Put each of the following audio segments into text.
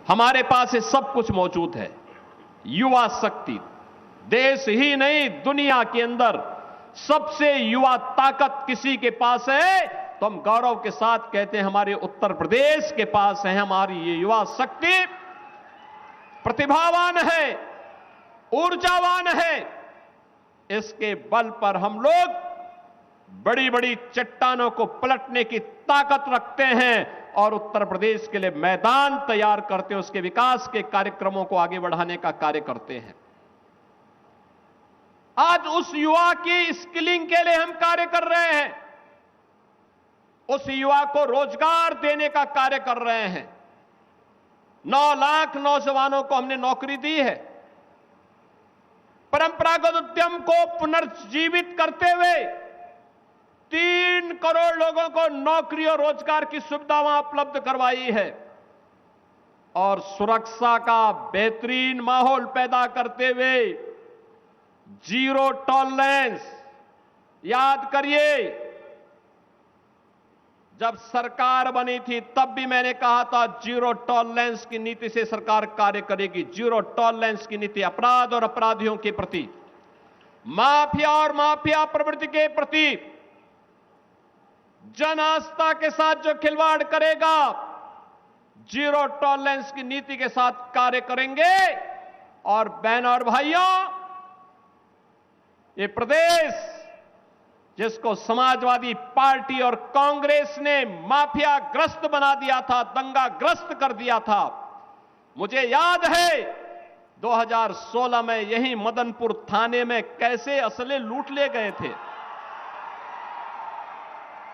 हमारे पास ये सब कुछ मौजूद है। युवा शक्ति, देश ही नहीं दुनिया के अंदर सबसे युवा ताकत किसी के पास है तो हम गौरव के साथ कहते हैं हमारे उत्तर प्रदेश के पास है। हमारी ये युवा शक्ति प्रतिभावान है, ऊर्जावान है। इसके बल पर हम लोग बड़ी बड़ी चट्टानों को पलटने की ताकत रखते हैं और उत्तर प्रदेश के लिए मैदान तैयार करते हैं, उसके विकास के कार्यक्रमों को आगे बढ़ाने का कार्य करते हैं। आज उस युवा की स्किलिंग के लिए हम कार्य कर रहे हैं, उस युवा को रोजगार देने का कार्य कर रहे हैं। 9 लाख नौजवानों को हमने नौकरी दी है। परंपरागत उद्यम को पुनर्जीवित करते हुए 3 करोड़ लोगों को नौकरी और रोजगार की सुविधा वहां उपलब्ध करवाई है और सुरक्षा का बेहतरीन माहौल पैदा करते हुए जीरो टॉलरेंस। याद करिए, जब सरकार बनी थी तब भी मैंने कहा था जीरो टॉलरेंस की नीति से सरकार कार्य करेगी। जीरो टॉलरेंस की नीति अपराध और अपराधियों के प्रति, माफिया और माफिया प्रवृत्ति के प्रति, जन आस्था के साथ जो खिलवाड़ करेगा, जीरो टॉलरेंस की नीति के साथ कार्य करेंगे। और बहनों और भाइयों, ये प्रदेश जिसको समाजवादी पार्टी और कांग्रेस ने माफिया ग्रस्त बना दिया था, दंगा ग्रस्त कर दिया था, मुझे याद है 2016 में यही मदनपुर थाने में कैसे असले लूट ले गए थे।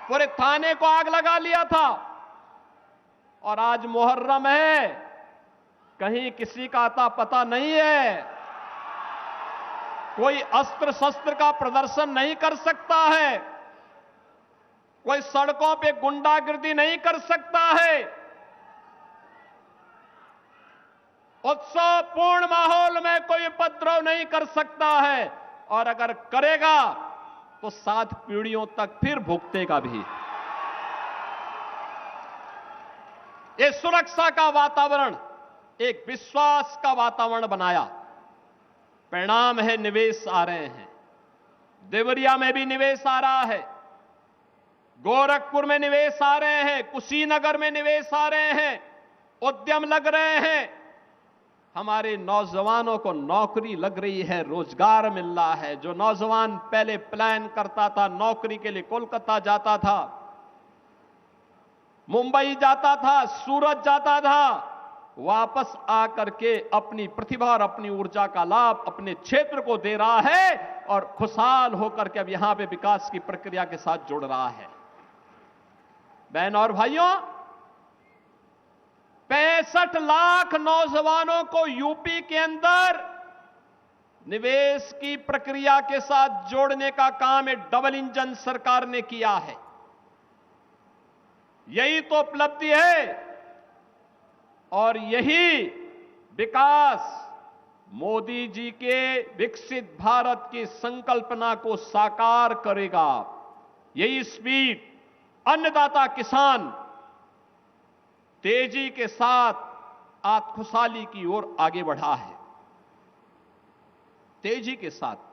पूरे थाने को आग लगा लिया था। और आज मुहर्रम है, कहीं किसी का आता पता नहीं है, कोई अस्त्र शस्त्र का प्रदर्शन नहीं कर सकता है, कोई सड़कों पे गुंडागिर्दी नहीं कर सकता है। उत्सवपूर्ण माहौल में कोई उपद्रव नहीं कर सकता है और अगर करेगा तो 7 पीढ़ियों तक फिर भुगतेगा भी। ये सुरक्षा का वातावरण, एक विश्वास का वातावरण बनाया। परिणाम है निवेश आ रहे हैं। देवरिया में भी निवेश आ रहा है, गोरखपुर में निवेश आ रहे हैं, कुशीनगर में निवेश आ रहे हैं, उद्यम लग रहे हैं। हमारे नौजवानों को नौकरी लग रही है, रोजगार मिल रहा है। जो नौजवान पहले प्लान करता था नौकरी के लिए, कोलकाता जाता था, मुंबई जाता था, सूरत जाता था, वापस आकर के अपनी प्रतिभा और अपनी ऊर्जा का लाभ अपने क्षेत्र को दे रहा है और खुशहाल होकर के अब यहां पे विकास की प्रक्रिया के साथ जुड़ रहा है। बहनों और भाइयों, 65 लाख नौजवानों को यूपी के अंदर निवेश की प्रक्रिया के साथ जोड़ने का काम एक डबल इंजन सरकार ने किया है। यही तो उपलब्धि है और यही विकास मोदी जी के विकसित भारत की संकल्पना को साकार करेगा। यही स्पीड अन्नदाता किसान तेजी के साथ आत्मखुशहाली की ओर आगे बढ़ा है। तेजी के साथ